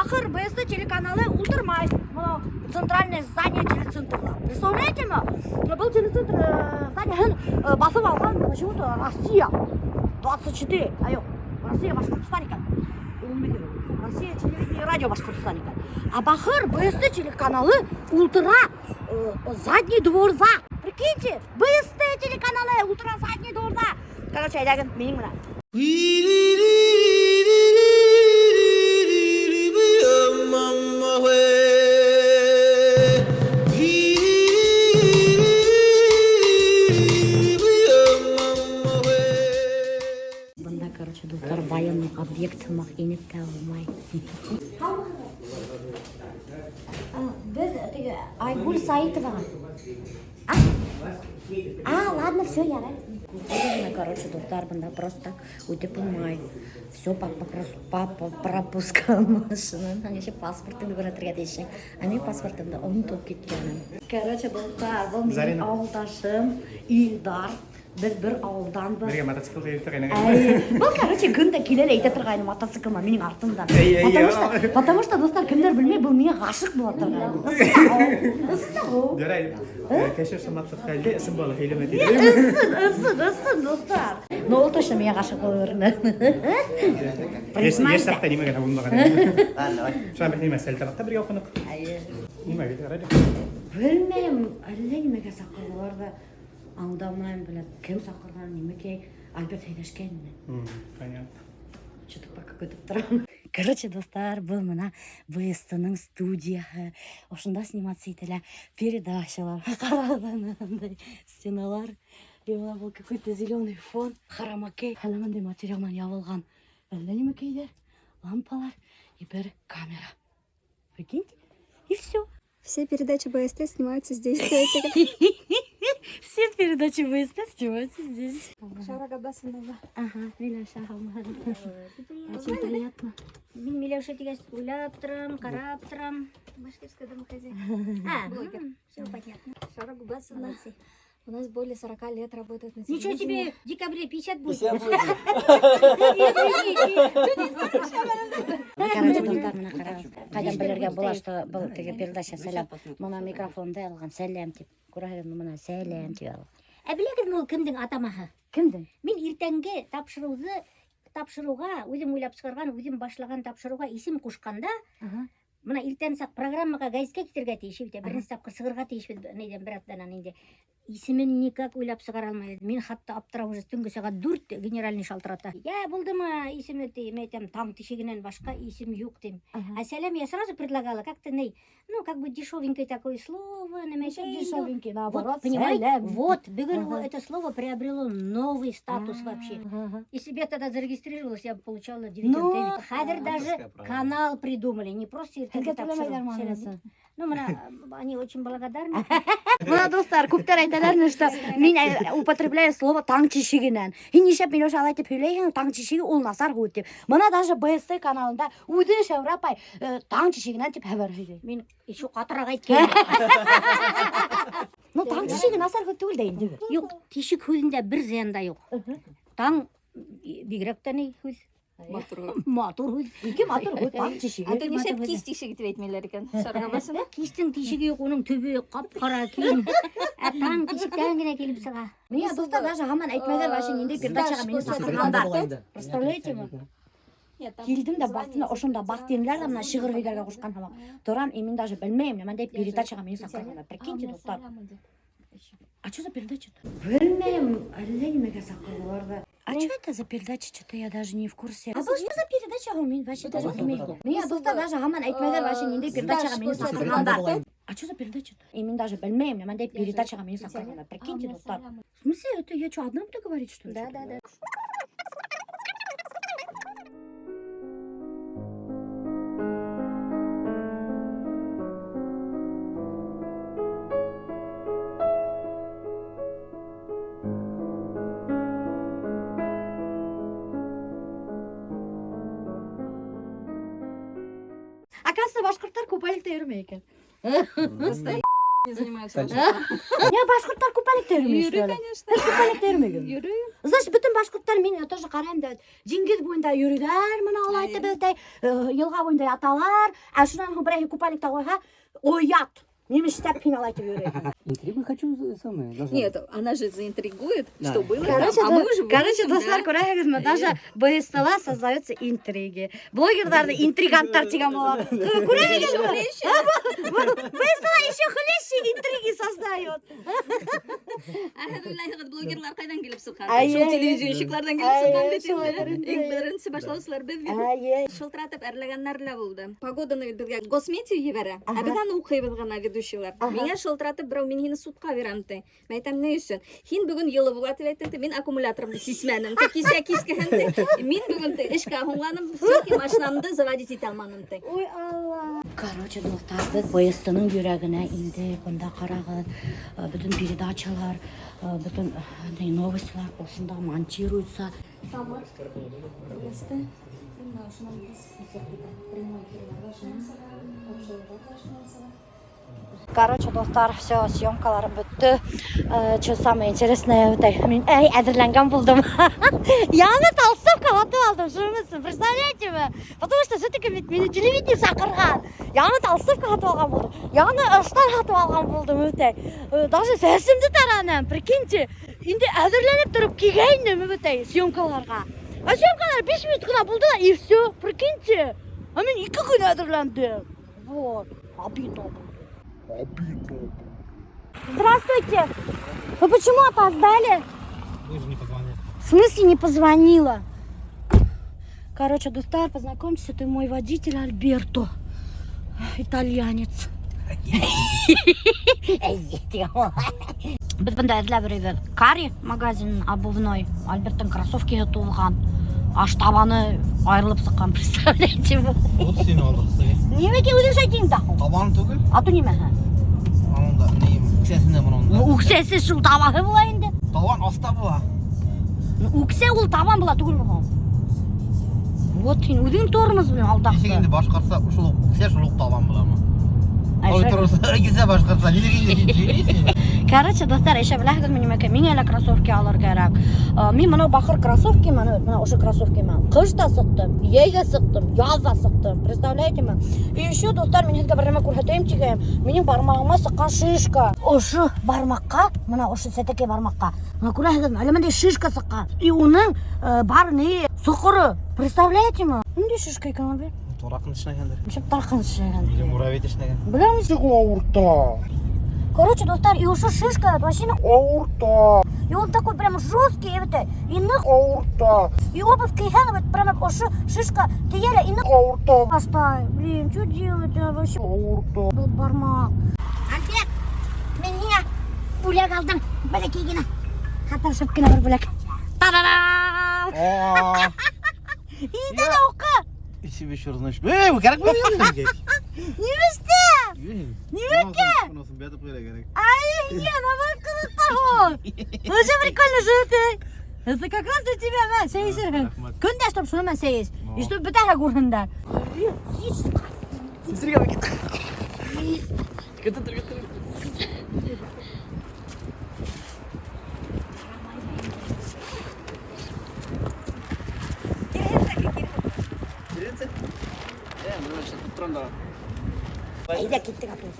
Бахыр БСТ телеканалы Ултырмай. Центральное здание телецентра. Представляете ма? Был телецентр здание басып алған почему-то Россия 24. Айо, Россия Башкортостан екен. Россия телевидение радио Башкортостан екен. А Бахыр БСТ телеканалы Ультра задний дворда. Прикиньте, БСТ телеканалы Ультра задний дворда. Короче, айдагын менің мына. Бында, короче, достар военный объект мақинеп тәуілмай. Біз Айгуль Саитова. Ладно, все, я рад. Короче, достар, бында просто өтеп болмай. Все по пропускам машинам. Они еще паспортымды көрәтірге дейшін. Ами паспортымды ұмытып кеткенім. Короче, достар, бұл менің ауылдашым Илдар. Біз бір ауылдан бір. Бірге мотоцикл қайып тұрғайын. Бұл, короче, күнді келелі айта тұрғайын мотоциклма менің артымдан. Потому что, достар, кімдер білмей, бұл менің ғашық болып тұрғайын. Үсінді ғо? Дөрай, кәшір шаматтық қалды, үсін болы хейлемет еді. Үсін, достар. Но ол точно менің ғашық болырыны. Еш сақта немеген абылмаған. Шуан бәк неме сәлтіратта бірге оқынық. Неме беті қарайды? Білмейм, әлі немеге саққа боларды. Аңдамайым біліп, кім сақырған немекей Альберт Хайдашкеніне. Понятно. Что-то пока көтіп тұрам. Короче, достар, бұл мына БСТ-ның студияғы. Ошында сниматься етілі передачалар. Қарағанындай стеналар. И был какой-то зеленый фон. Харамакей. Халамандай материалнан ябылған. Әлі немекейлер, лампалар и бір камера. Прикиньте? И все. Все передачи БСТ снимаются здесь. Все передачи БСТ снимаются здесь. Шара Габасынова. Ага, Миляша Хамар. Очень приятно. Мен Милеуша деген ойлап тұрам, қарап тұрам. Башкирская домохозяйка. Блогер. Все понятно. Шара Габасынова. У нас более 40 лет работает на Ничего телевидении. себе, в декабре 50 будет. Короче, достар, мына қараңыз. Қайдан білерге бола, что бұл теге передача сәлем. Мына микрофонды алған сәлем деп. Көрәлем мына сәлем деп алған. Білегін ол кімдің атамағы? Кімдің? Мен ертеңге тапшыруға, өзім ойлап шығарған, өзім башлаған тапшыруға исім қошқанда, мына ертең сақ программаға газетке кетерге тейші бітті, бірінші тапқыр сығырға тейші бітті, неден бір аттанан енді. Исімін никак ойлап шығара алмайды. Мен хатты аптырау жүз түнгі сағат 4 генеральный шалтырата. Я болды ма исім өтейм, айтам, таң тешегінен башқа исім жоқ дейм. А сәлем я сразу предлагала, как-то ну, как бы дешевенькое такое слово. Дешевенький, наоборот, понимаете? Вот, бүгін это слово приобрело новый статус вообще. И себе тогда зарегистрировалась, я получала дивиденд. Хадер даже канал придумали, не просто ну, они очень благодарны. Мына достар, көптер айталарны, что мен употребляю слово таң тишигінен. Хинешеп мен оша алайтып сөйлейін, таң тишиги ол насар ғуд деп. Мына даже БСТ каналында өді шәурапай таң тишигінен деп әбір сөйлейін. Мен еще қатырақ айткен. Ну, таң тишиги насар ғуд түгіл дейін деп. Yok, тишик көзінде бір зиян да жоқ. Таң бигректен көз. Матур көз. Ике матур ғуд таң тишиги. А ты не шеп киіз тишігі деп айтмайлар екен. Шара Габасынова. Кистің тишігі жоқ, оның төбе қап-қара кейін. Таң тишіктен гіне келіп сыға. Мен достар даже ғаман айтмайлар башын енді передачаға мені сақырғанда. Представляете ма? Келдім да бақтына, ошында бақтемлер да мына шығыр видарға қошқан хама. Тұрам, мен даже білмейм, немандай передачаға мені сақырғанда. Прикиньте, достар. А что за передача-то? Білмейм, әлі немеге сақырғаларды. А что это за передача? Что-то я даже не в курсе. А бұл что за передача? Мен вообще даже білмейм. Мен достар даже ғаман айтмайлар башын енді передачаға мені сақырғанда. А что за передача-то? Мен даже білмейм, немандай передачаға мені сақырғанда. Прикиньте, достар. В смысле, это я что, одна буду говорить, что ли? Да. Оказывается, башқұрттар купальникте жүрмей екен. Не занимаются. Я башкұрттар күпәлікте Юрий, жүрмейді. конечно. Күпәлікте жүрмеген. Юрий. Значит, бүтін башқұрттар мен тоже қараймын да Диңгез бойында йөрүләр, мына алай төбәтәй, елга бойында яталар, ә шунан һуң берәй күпәлектә койһа, оят. Немештәп пиналай төп йөрәй. Интригу хочу самое. даже- Нет, она же заинтригует, Да. что было Короче, там. А мы уже короче, выясним, достар, да. күрәһегезме, даже БСТ-ла создаются интриги. Блогерларны интриганттар тигән була. Күрәһегезме? БСТ-ла еще хлеще интриги создает. Блогерлар кайдан келип сыккан? Ай, Шул ай, телевизионщиклардан ай, келип шулай сыккан бит инде. беренче. Иң беренче башлаучылар без бит. Ай, Шылтыратып әрләгәннәр лә булды. Погоданы безгә госметик ебәрә. Ә без аны укыйбыз гына ведущийлар. Миңа шылтыратып берәү мин һине судка бирәм ди. Мен әйтәм, ни өчен? Һин бүгін йылы була дип әйтте. Мин аккумуляторымды сисмәнем. Кисә кискәһәм ди. Мин бүген эшкә һуңланым. Сөнки машинамды заводить итә алмадым ди. ой Алла. Короче, достар, без БСТ-ның йөрәгенә инде, бында карагыз, бүтән передачалар, бүтән новостьлар ошында монтируется. Короче, достар, все, съемкаларым бітті. Что самое интересное, мен әзірләнгән булдым. Яны толстовка атып алдым, шунысы, представляете вы? Потому что все-таки мені телевидение сақырған. Яны толстовка атып алған булдым. Яны ыштан атып алған булдым, өтәй. Даже сәсімді таранам, прикиньте. Инде әзірләніп тұрып кигәйнем, өтәй, съемкаларға. А съемкалар 5 минут кына булды да, и все, прикиньте. А мен 2 күн әзірләндім. Вот, обидно было. Здравствуйте. Вы почему опоздали? Вы же не позвонили. В смысле не позвонила? Короче, достар, познакомьтесь, это мой водитель Альберто. Итальянец. Біз бұнда әзілі бір карри магазин обувной. Альберттің кроссовкиге туылған. Аш табаны айрылып сыққан, представляете вы? Вот сені алдық сізге. Немеге өзің шайтың тақыл? Табаны түгіл. Аты неме? Анында нейім, үксесінде мұнында. Үксесі шул табағы бұла енді. Табан аста бұла. Үксе ол табан бұла түгіл мұғын. Вот сен өзің торымыз білем алдақты. Есегінде башқарса, ұшылық, үксе шылық табан бұла ма? Ай, Ой, тұрысы, кесе башқарса, есегінде сөйлейсің. Короче, достар, еще біләхгіз менемеке, мен әлі кроссовки алыр керек. Мен мына бақыр кроссовки, мына осы кроссовки мен қыш та сықтым, ей де сықтым, яз да сықтым, представляете ме? И еще, достар, мен сізге бірдеме көрсетейін тегем, менің бармағыма сыққан шишка. Ошы бармаққа, мына ошы сәтеке бармаққа, мына көрсетейін, әлемінде шишка сыққан. И оның бар не, сұқыры, представляете ме? Нде шишка екен албе? Торақын ішінеген. Мешіп тарқын шишкен. Или муравейт ішінеген. Білеміз? Короче, достар, и уж шишка, вообще аурта. И он такой прям жесткий, это, и нах аурта. И обувь кихан, вот прям уж шишка, кияля, и нах аурта. Оставь, блин, что делать, вообще аурта. Был бармак. Альберт, меня бүләк алдың, бәлекейгені. Қатар шөпкені бір бүләк. Та-да-дам! И да оқы. И себе еще значит. Эй, вы как вы видите? Неместе? Немеке? Бұнысын бәтіп қойла керек. Ай, набар қылыққа ғой. Уже прикольно жөті. Это как раз для тебя, мен, сейіз жүрген. Күнде аштым шыны мен сейіз. И что бітәрі көргендер. Сіздерге бәкет. Кеттір. Айда кеттік апын.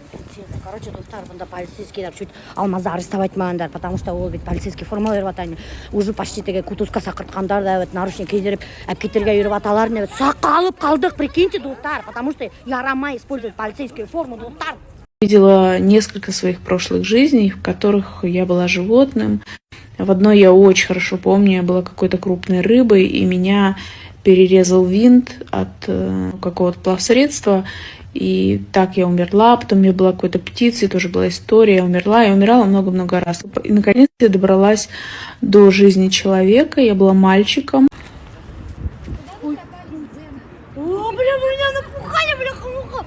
Короче, достар, бұнда полицейскийлер чуть алмазды арестовать мағандар, потому что ол бет полицейский форма беріп атайын. Уже почти теге кутузка сақыртқандар да, наручник кейдеріп, әпкеттерге үйріп аталарын, сақалып қалдық, прикиньте, достар, потому что ярамай использовать полицейскую форму, достар. Видела несколько своих прошлых жизней, в которых я была животным. В одной я очень хорошо помню, я была какой-то крупной рыбой, и меня перерезал винт от какого-то плавсредства, и так я умерла. Потом я была какой-то птицей, тоже была история, я умирала много-много раз. И наконец я добралась до жизни человека, я была мальчиком. О, бля, вы меня напугали, бляха-муха.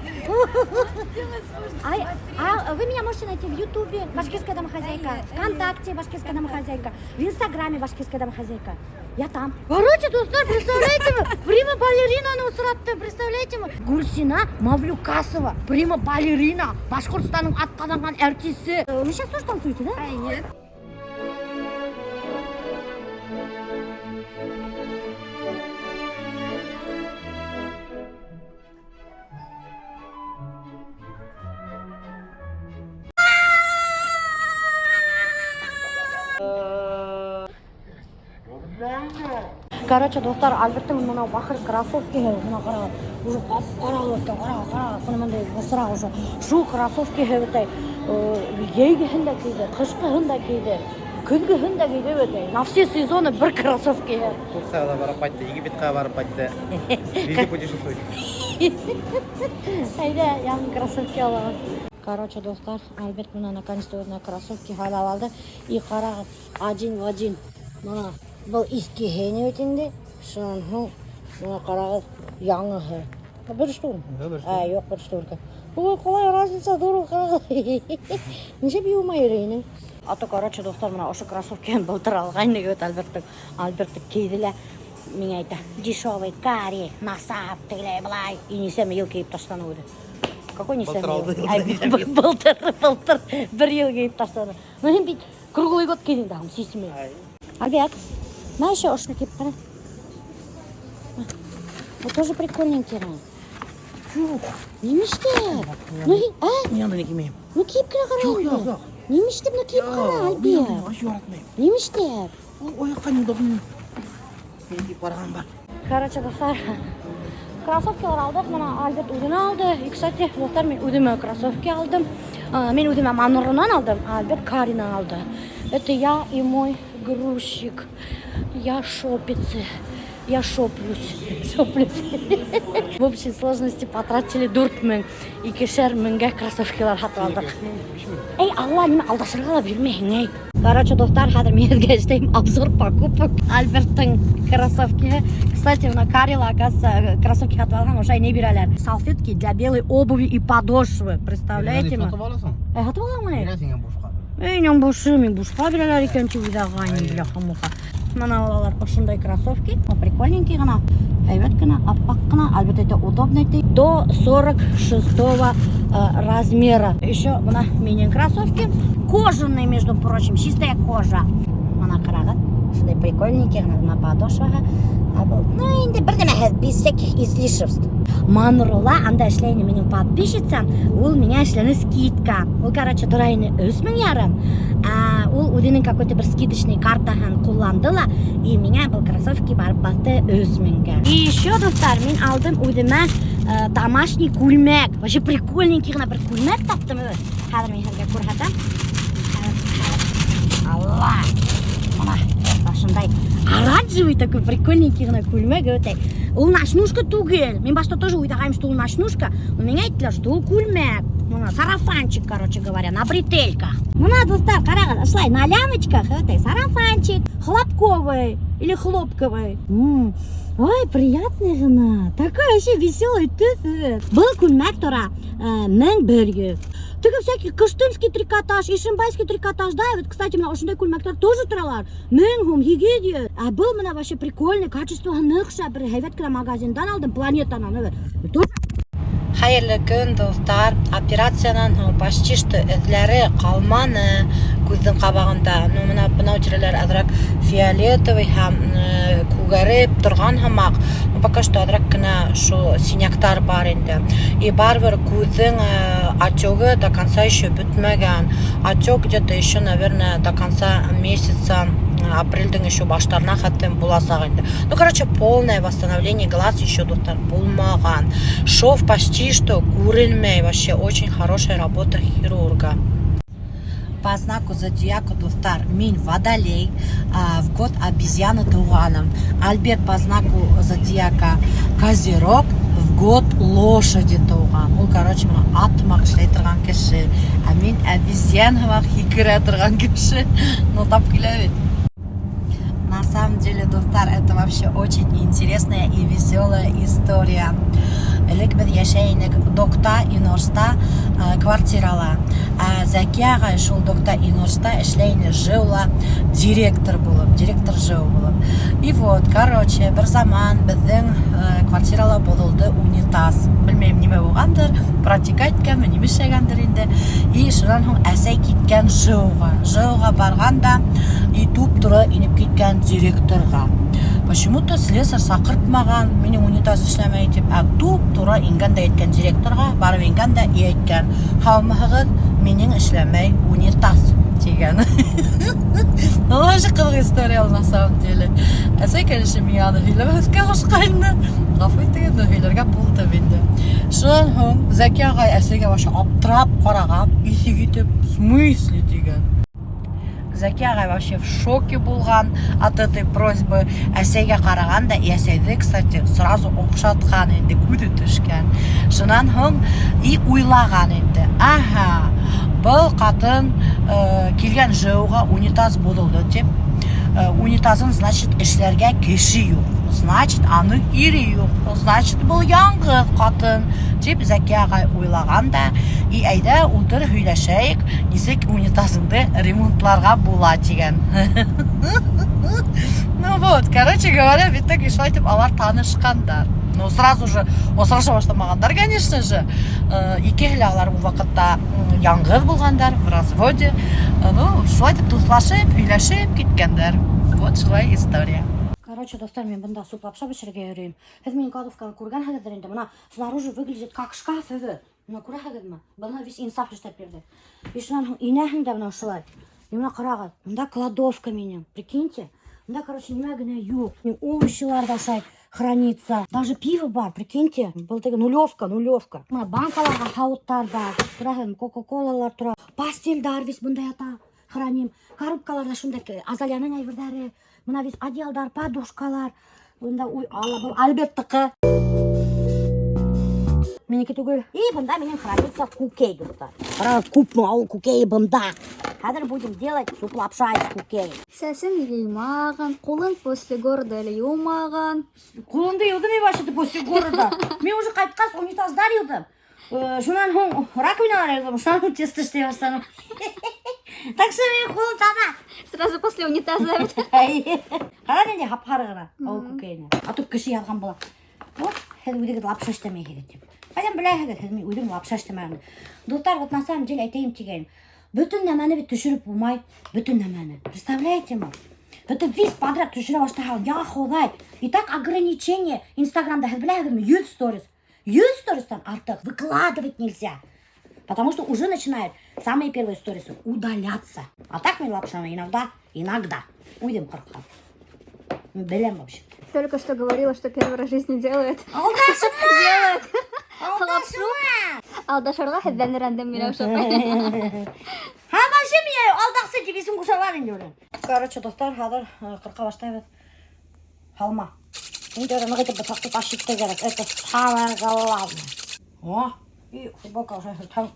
Вы меня можете найти в Ютубе «Башкирская домохозяйка», ВКонтакте «Башкирская домохозяйка», в Инстаграме «Башкирская домохозяйка». Я там. Короче, достар, представляете вы, прима балеринаны ұсыратты, представляете вы? Гульсина Мавлюкасова, прима балерина, Башқұртстанның атқаданған әртісі. Вы сейчас тоже танцуете, да? Нет. Короче, достар, Альберттің мына бақыр кроссовки, мына қара, уже қап-қара өтті, қара, құны мындай мысырақ уже. Шу кроссовки өтті, ейгі хында кейді, қышқы хында кейді, күзгі хында кейді өтті. На все сезоны бір кроссовки. Турцияға барып қайтты, Египетке барып қайтты. Везде путешествует. Haydi yangi кроссовки alalım. Короче, достар, Альберт мына наконец-то на кроссовки халал алды. И қарағыз, один в один. Мына бұл иски хені өтінде, шын, мына қарағыз, яңығы. Бір штук? Жоқ, бір штук. Ой, қалай разница, здорово қарағыз. Неше бейумай үрейні? Аты, короче, достар, мына ошы кроссовкен бұлтыр алғайны өт Альбертті кейділі. Мен айта, дешевый карри, насап, тігілей бұлай. И несем ел кейіп таштаны өді. Какой несем ел? Бұлтыр, бір ел кейіп таштаны. Мен бейт, круглый год кейден дағым, сейсіме. Альберт, на еще ошқа кейіп қара. Вот тоже прикольненький. Немештеп? Мен анда не кимеймін. Ну кейіп кіра қара Альберт. Немештеп, ну кейіп қара Альберт. Немештеп? Ояққа неудобно. Мен киіп барған ба. Короче, достар, кроссовкалар алдық, мына Альберт өдіні алды. И, кстати, достар, мен өдіме кроссовки алдым. Мен өдіме Манурынан алдым, а Альберт Карина алды. Это я и мой грузчик. Я шопицы. Я шоплюсь. В общей сложности потратили 4000 и кешер мыңға кроссовкалар сатып алдық. Эй, Алла, неме алдашырғала бермейін, ей. Короче, достар, қазір мен изгештейм обзор покупок Альберттің кроссовки. Кстати, мына Карила, оказывается, кроссовки сатып алған, ошай не берәлер. Салфетки для белой обуви и подошвы, представляете ма? Сатып аласың? Сатып алған ма? Бересің бушқа. Мен бушқа, мен бушқа берәлер екен чувидағайын, бляха-муха. Мына олалар ошындай кроссовки, прикольненький ғана, әйбет ғана, аппақ ғана, әлбетте это удобный до 46-го размера. Еще мына менің кроссовки, кожаные, между прочим, чистая кожа. Мына қарағы, ошындай прикольненький ғана, на подошваға. Ну, енді бірдеме, без всяких излишеств. Манрула, анда эшлейни менің подписчицам, ол меня эшлені скидка. Ол, короче, дұрайыны 3000 ол өденің какой-то бір скидочный картахан құлландыла, и меня был кроссовки барып басты 3000. И еще, достар, мен алдым өдеме домашний кульмек. Вообще прикольненький ғана бір кульмек таптым. Қазір мен херге көрхатам. Алла! Мына, ошындай оранжевый такой прикольненький ғана кульмек өтей. Ол ночнушка тугел. Мен башта тоже уйдағайым, что ол ночнушка. У меня айтылар, что ол кульмек. Мына сарафанчик, короче говоря, на бретельках. Мына, достар, қарағыз, ашлай, на лямочках, өтей, сарафанчик, хлопковый или хлопковый. Ой, приятный ғана. Такой вообще веселый түс. Бұл кульмек тұра 1100. Тігі всякий кыштымский трикотаж, ишимбайский трикотаж, да, и вот, кстати, мына ошындай кульмектар тоже тұралар. 1000 егеде. А был мына вообще прикольный, качествоға нықша, бір хайветкіна магазиндан алдым, планетанан, өт. Хайырлы күн, достар. Операциянан почти что эзләре қалманы күздің қабағында. Ну, мына бынау тирелер азырақ фиолетовый һәм күгәреп тұрған хамақ. Ну, пока что азырақ кына шу синяктар бар инде. И барбір күздің отёгы до конца еще бүтмәгән. Отёк где-то еще, наверное, до конца месяца апрельдің еще баштарына хаттым буласақ инде. Ну, короче, полное восстановление глаз еще, достар, булмаған. Шов почти что көрілмей. Вообще очень хорошая работа хирурга. По знаку зодиака, достар, мен водолей, в год обезьяны туғаным. Альберт по знаку зодиака козерог, в год лошади туған. Ол, короче, атмақ ішлей тұрған кіші, а мен обезьянымақ хикіре тұрған кіші. Ну, тап күләвет. На самом деле, достар, это вообще очень интересная и веселая история. Элек біз яшайнек докта и норста квартирала. Зәки ағай шул докта иношта эшләйне жылла директор ЖЭУ булып. И вот, короче, бір заман біздің квартирала болылды унитаз. Білмейм неме болғандыр, протекайтканмы, немешегендір инде. И шынан һуң әсәй киткән ЖЭУга барганда, и туп-туры инеп киткән директорга. Почему-то слесарь сакыртмаган, минем унитаз эшләмәй дип, туп-туры ингән дә әйткән директорга, барып ингән дә и әйткән: "Һаумыгыз, минем эшләмәй унитаз" дигән. Очень кылгы история на самом деле. Әсәй, конечно, меня аны һөйләмәскә кушканны. Гафу итегез, һөйләргә булды инде. Шуннан һуң Зәки агай әсәйгә башы аптырап караган, исе китеп, "В смысле?" дигән. Зәки агай вообще в шоке булган от этой просьбы. Әсәйгә караганда, әсәйде, кстати, сразу окшаткан инде, күзе төшкән. Шуннан һуң и уйлаган инде. Ага, был катын килгән ЖЭУга унитаз булды дип. Унитазын, значит, эшләргә кеше юк. Значит, аның ире юк. Значит, был яңгыз катын дип Зәки агай уйлаганда, и әйдә утыр һөйләшәйек, нисек унитазыңды ремонтларга була дигән. Ну вот, короче говоря, в итоге шулай дип алар танышкандар. Ну, сразу же осраша башламагандар, конечно же. Икеләләр бу вакытта яңгыз булгандар, в разводе. Ну, шулай дип дуслашып, һөйләшеп киткәндар. Вот шулай история. Короче, достар, мен бында суп лапша пешерергә йөрим. Һез минең кладовканы күргәнһегездер инде. Мына снаружи выглядит как шкаф иде. Мына күрәһегезме? Бына весь инсаф эшләп бирде. И шуннан һуң инәһең дә менә шулай. И менә карагыз, монда кладовка минем. Прикиньте. Монда, короче, нимә генә юк. Овощилар да шай хранится. Даже пиво бар, прикиньте. Был теге нулевка. Мына банкаларга һавыттар бар. Күрәһезме? Кока-колалар тора. Пастельдар весь бында ята. Храним. Коробкаларда шундай Азалияның әйберләре. Мына весь одеялдар, подушкалар. Бunda бұл Альберттікі. Менеке түгел. И бunda менің хранится кукей, достар. Қараңыз, купмы ауыл кукейі бunda. Қазір будем делать суп лапша из кукей. Сәсін юймаған, қолын после города әлі юмаған. Қолынды юдым и вообще после города. Мен уже қайтқас унитаздар юдым. Шунан һуң раковиналар юдым, шунан һуң тесто іштей бастадым. Так что менің қолым таза. Сразу после унитаза. Қара менде хап-қары ғана ауыл кукейіне. А тут кіші язған бола. Вот, һез үйдегі лапша іштемей керек деп. Қайдан біләһегіз, һез мен үйдің лапша іштемәгін. Достар, вот на самом деле айтайын дегенім. Bütün нәмәне бит төшереп булмай, bütün нәмәне. Представляете ма? Это весь подряд төшерә баштаган. Я Ходай. И так ограничение Инстаграмда, һез беләһегезме, 100 сторис. 100 стористан артык выкладывать нельзя. Потому что уже начинают самые первые сторисы удаляться. А так мен лапшаны иногда. Уйдем кырыкка. Белем вообще. Только что говорила, что первый раз в жизни делает. Алдашма! Лапшу. Алдашарға һездән рәндем Миләүшә апай. Хамашы мен алдақсы деп исем кушалар инде уже. Короче, достар, хәзер кырка баштайбыз. Халма. Инде аны гытып бутакты ташып керек. Это самое главное. О, и футболка уже там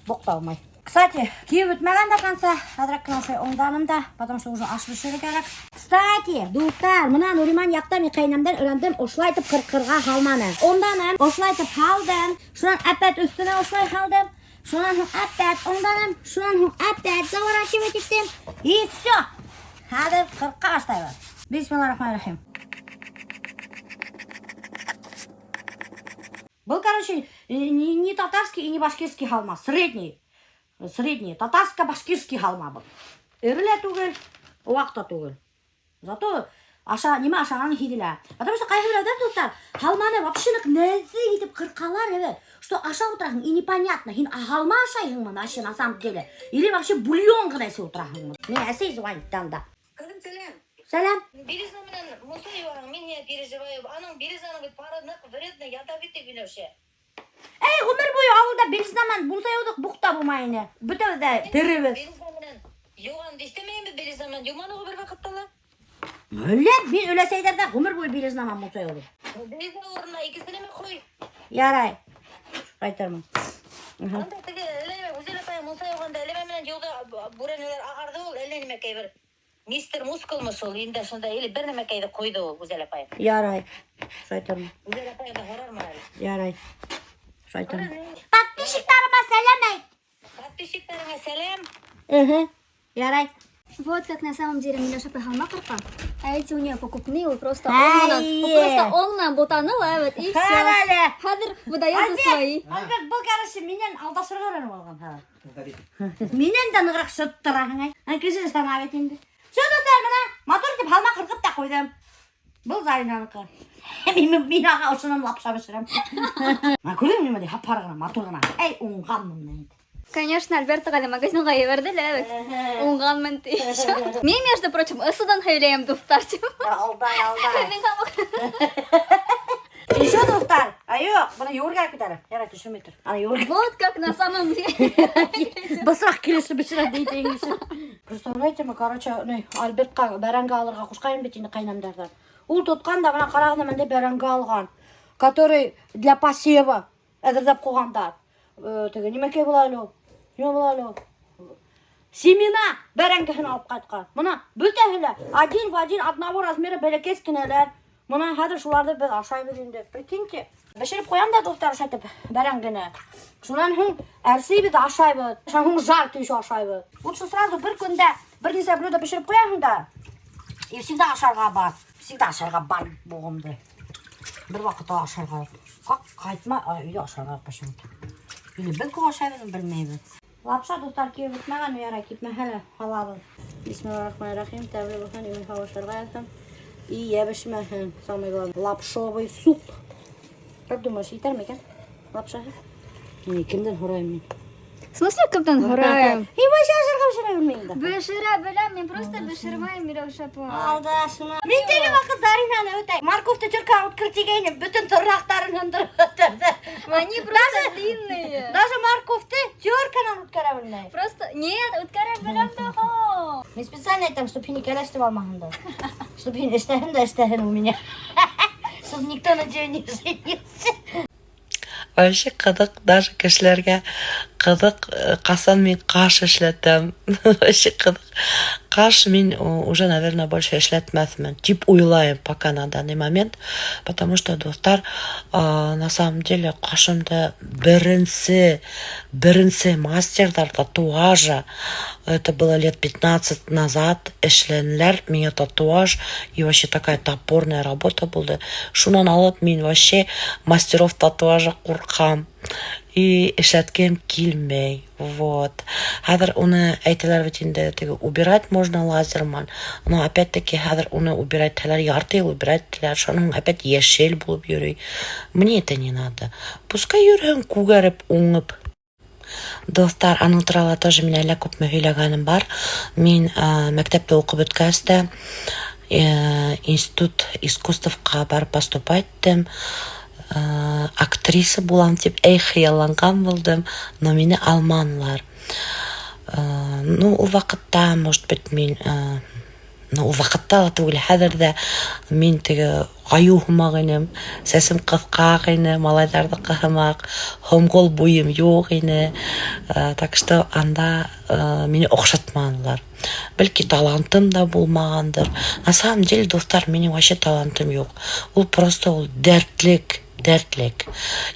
бокталмай. Кстати, киеп бетмәгән дә конца, хәзер шулай оңданым да, потому что уже аш пешерергә кирәк. Кстати, дуктар, мына Нуриман якта мен кайнамдан өйрәндем ошлай итеп кыркырга халманы. Ондан ошлай итеп халдым, шуннан әпәт өстенә ошлай халдым, шуннан әпәт ондан, шуннан әпәт заворачивать иттем. И всё. Хәзер кыркка башлайбыз. Бисмиллахир-рахманир-рахим. Был, короче, не татарский и не башкирский халма, средний. Средний, татарско-башкирский халма был. Ирле түгел, уақта түгел. Зато неме ашағаны хиделә. Потому что кайсы бирләр достар, халманы вообще нәзик итеп кыркалар иде. Что ашап утырасың и непонятно, һин халма ашайсыңмы вообще на самом деле? Или вообще бульон гына эсеп утырасыңмы? Мен әсей звонитан да. Сәлам. Береза менен Мусаеваның мен не переживаю. Аның березаның бит параднык вредный ядовитый Миләүшә. Эй, гомер буе авылда березамен Мусаевдык букта булмайны. Бүтәбез дә теребез. Береза менен юган диштемейбез береза менен юманы бер вакыттала. Мөлләт, мен өләсәйдәрдә гомер буе березамен Мусаевдык. Береза орнына икесенеме кой. Ярай. Кайтармын. Анда теге элеме үзеле пай Мусаевганда элеме менен юлда бүрәнеләр агарды ул элленеме кайбер. Мистер Мускулмы шул инде шунда или бер неме кайда койды ул үзеле пай. Ярай. Кайтармын. Үзеле пай да хорармы әле. Ярай. Шайтан. Подписчиктарыма сәлам әйт. Подписчиктарыңа сәлем. Ярай. Вот как на самом деле Милёша пахалма кырка. А эти у нее покупные, вот просто оңнан ботаныл, вот и все. Хадыр выдает за свои. Бұл карашы менен алдашырға өйреніп алған. Менен де нығырақ шыттырағың. Кеше сама бет енді. Сөйлесер мына мотор деп халма қырқып та қойдым. Бұл Заринаныкы. Мен аға ұшынан лапша бішірем. Көрдің неме де хапарғына моторғына. Әй оңғанмын. Конечно, Альберто Гали магазинға еберділі. Оңған мен тейші. Мен, между прочим, ысыдан хөйлейім достар. Алдай. Еще достар. Айо, бұны еуірге кетері. Ярай, түшім етір. Вот как на самом деле. Басырақ келесі бішірі дейді еңгесі. Представляете, мы, короче, Альбертқа бәрәңгі алырға құшқайын бетінде қайнамдардан. Ол тұтқан да мына қарағына менде бәрәңгі алған. Который для посева әдірдеп қоғандар. Немеке болалу? Не болалу? Семена бәрәңгіхін алып қайтқан. Мұна бүтәхілі. Один в один одного размера бәлекес кенелер. Мұна хәдір шуларды біз ашай бізінде. Прикиньте. Бішіріп қоям да доқтар ашайтып бәрәңгіні. Сонан хүн әрсей біз ашай біз. Шан хүн жар түйші ашай біз. Лучше сразу бір күнде бір несе блюдо бішіріп қояғын да. И всегда ашарға бар. Всегда ашарға бар бұғымды. Бір вақытта ашарға. Қайтма, үйде ашарға почему-то. Или бір күн ашай бізін білмейбіз. Лапша достар кеу бітмәған ұяра кепмәхәлі халабыз. Бисмиллахиррахманиррахим. Тәбілі бұхан үйін хавашарға әйтім. И ебішмәхін. Самый главный. Лапшовый суп. Как думаешь, етер ме екен? Лапшаға? Кімден хұрайым мен? В смысле, кімден хұрайым? И вообще ашарға бішіре білмеймін да. Бішіре білем, мен просто бішірмайым, Милёша па. Алдашыма. Мен теге вақыт Заринаны өтәй. Марковты түрка открытигейні бүтін тұррақтарын өндіріп өтірді. Они просто длинные. Даже морковты терканан өткәрә білмей. Просто, нет, өткәрі білем да. Мен специально айтам, чтобы не кәләштіп алмағын да. Чтобы эштәрін у меня. Чтобы никто на тебе не женился. Вообще қызық, даже кішілерге қызық, қасан мен қаш эшләтәм. Вообще қызық. Қаш мен уже, наверное, больше эшләтмәсмен. Тип уйлайым пока на данный момент, потому что достар, на самом деле қашымда бірінші мастердар татуажа. Это было лет 15 назад. Эшленлер, меня татуаж, и вообще такая топорная работа была. Шунан алып мен вообще мастеров татуажа қорқам. И эшләткем килмей. Вот. Хәзер уны әйтеләр бит инде, убирать можно лазерман. Но опять-таки хәзер уны убирать теләр яртый, убирать теләр, шуның опять яшел булып йөри. Мне это не надо. Пускай йөрһен күгәреп, уңып. Достар, аның туралы тоже мен әллә күпме һөйләгәнем бар. Мин мәктәптә укып беткәч тә институт искусствка барып поступать иттем. Актриса булам дип хыялланган булдым, но мине алманлар. Ул вакытта, может быть, мин ул вакытта түгел, хәзер дә мин теге аю һымак инем, сәсем кыскак ине, малайларда кыһымак, һомгол буем юк ине. Так что анда мине охшатманлар. Бәлки талантым да булмагандыр. На самом деле, достар, мине вообще талантым юк. Ул просто ул дәртлек.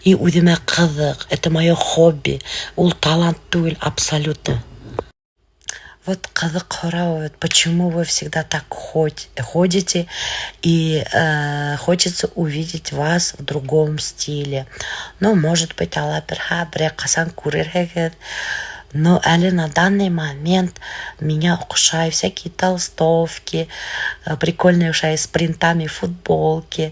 И үземә кызык. Это мое хобби. Ул талант түгел абсолютно. Вот кызык хорау, почему вы всегда так ходите и хочется увидеть вас в другом стиле. Ну, может быть, Алла бирә касан күрергә. Но әле на данный момент меня укушают всякие толстовки, прикольные ушай с принтами футболки,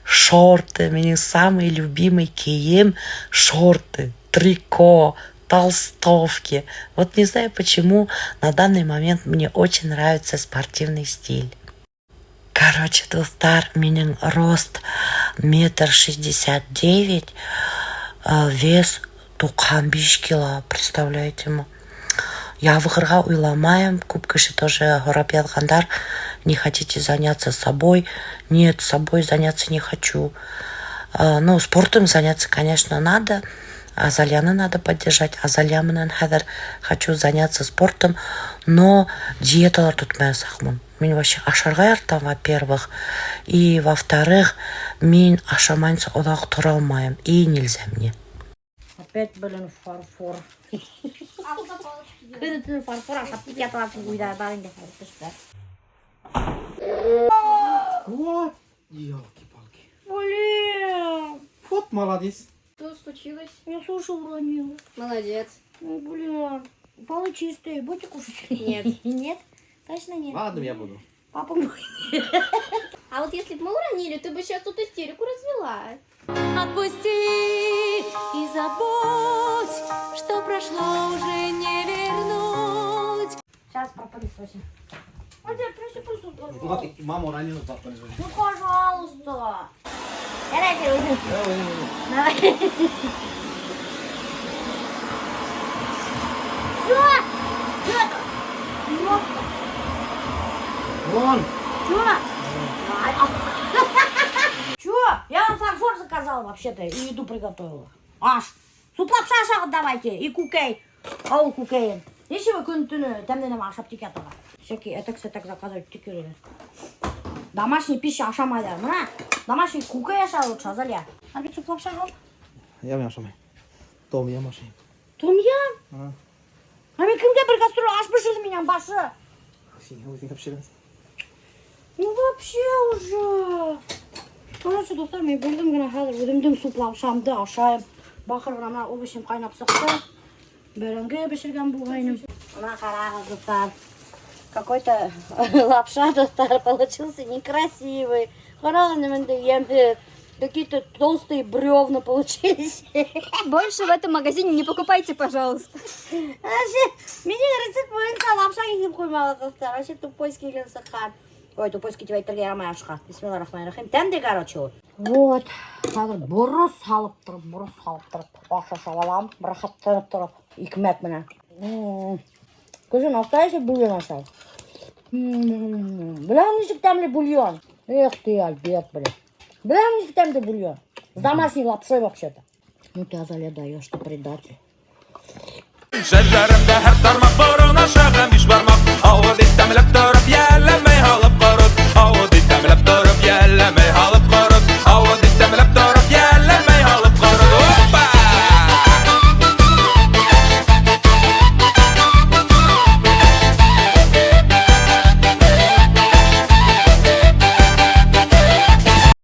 шорты. Менің самый любимый кием шорты, трико, толстовки. Вот не знаю почему, на данный момент мне очень нравится спортивный стиль. Короче, достар, менің рост 1,69 м, вес 95 кило, представляете ма? Я выгырга уйламаем, күп кеше тоже горап язгандар, не хотите заняться собой? Нет, собой заняться не хочу. Ну, спортом заняться, конечно, надо. Азалияны надо поддержать. Азалия менен хәзер хочу заняться спортом, но диеталар тутмаячакмын. Мен вообще ашарга яртам, во-первых, и во-вторых, мен ашамайынса одак тура алмайм, и нельзя мне. Опять, блин, фарфор. Күні-түні фарфор ашап тике аталап уйда барың деп айтышты. Вот. Ёлки-палки. Блин, Вот молодец. Что случилось? я суши уронила. Молодец. Ну, блин, полы чистые, будете кушать? Нет. Нет? Точно нет? Ладно, я буду. Папа мой. А вот если бы мы уронили, ты бы сейчас тут истерику развела. Отпусти и забудь, что прошло уже не вернуть. Сейчас пропылесосим. Дядь, проси, Вот, мама ранила, папа не ну, пожалуйста. Давай, перейдем. Давай. Всё. Вон! Чё? Чё? Я вам фарфор заказала вообще-то и еду приготовила. Аш. Суплап шашақ давайте и кукей. Ауыл кукейін. Неше вы күні-түні тәмденем ашап тике атаға. Всякие этак-сетак заказывать тикерели. Домашний пища ашамайды. Мына домашний кукей аша лучше, Азалия. А ведь суплап шашақ. Я ашамай. Том ям ашайм. Том ям? А мен кімге бір кастрюль аш пішірді менен башы? Өзің пішіріңіз. Ну вообще уже. Короче, достар, мен білдім гына қазір өзімдің суплап шамды ашайым. Бақыр ғана овощем қайнап сықты. Бәрінге пішірген бұғайным. Мына қарағыз, достар. Какой-то лапша, достар, получился некрасивый. Қарағыз неменде емді. Какие-то толстые бревна получились. Больше в этом магазине не покупайте, пожалуйста. Вообще, менің рецепт бойынша лапша кесіп қоймалы, достар. Вообще тупойский келін сыққан. Ой, тупойский деп айтырға ярамай ашқа. Бисмиллахиррахманиррахим. Тәмде, короче, вот. Вот. Қазір бұрыс салып тұрып. Бақша шабалам. Бірақаттанып тұрып. Икмет міне. Көзі настоящий бульон ашай. Білем нешік тәмлі бульон. Эх ты, альбет, блин. Білем нешік тәмлі бульон. С домашней лапшой вообще-то. Ну ты, Азалия, даешь, ты предатель. Şeceremde her tarmak borun aşağı